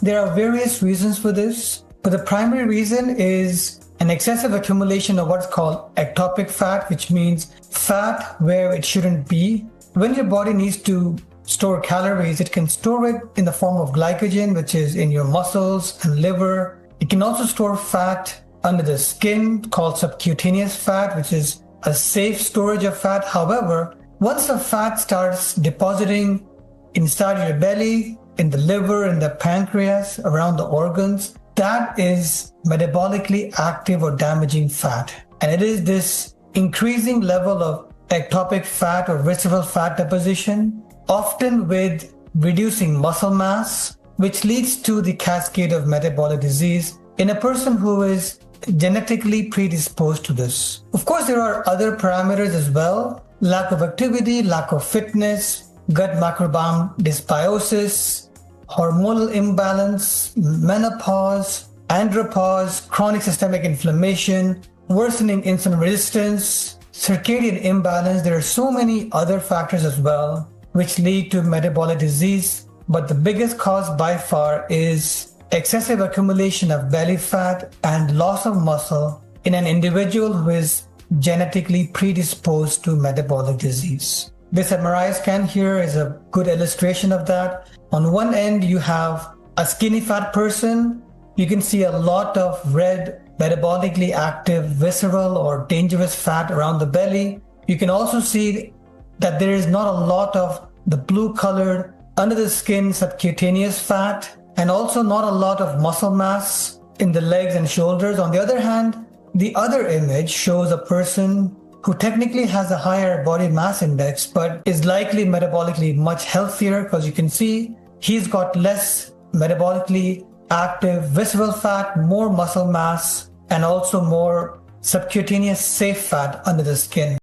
There are various reasons for this, but the primary reason is an excessive accumulation of what's called ectopic fat, which means fat where it shouldn't be. When your body needs to store calories, it can store it in the form of glycogen, which is in your muscles and liver. It can also store fat under the skin called subcutaneous fat, which is a safe storage of fat. However, once the fat starts depositing inside your belly, in the liver, in the pancreas, around the organs, that is metabolically active or damaging fat. And it is this increasing level of ectopic fat or visceral fat deposition, often with reducing muscle mass, which leads to the cascade of metabolic disease in a person who is genetically predisposed to this. Of course, there are other parameters as well: lack of activity, lack of fitness, gut microbiome dysbiosis, hormonal imbalance, menopause, andropause, chronic systemic inflammation, worsening insulin resistance, circadian imbalance. There are so many other factors as well which lead to metabolic disease, but the biggest cause by far is excessive accumulation of belly fat and loss of muscle in an individual who is genetically predisposed to metabolic disease. This MRI scan here is a good illustration of that. On one end, you have a skinny fat person. You can see a lot of red, metabolically active, visceral or dangerous fat around the belly. You can also see that there is not a lot of the blue colored under the skin subcutaneous fat, and also not a lot of muscle mass in the legs and shoulders. On the other hand, the other image shows a person who technically has a higher body mass index, but is likely metabolically much healthier, because you can see he's got less metabolically active visceral fat, more muscle mass, and also more subcutaneous safe fat under the skin.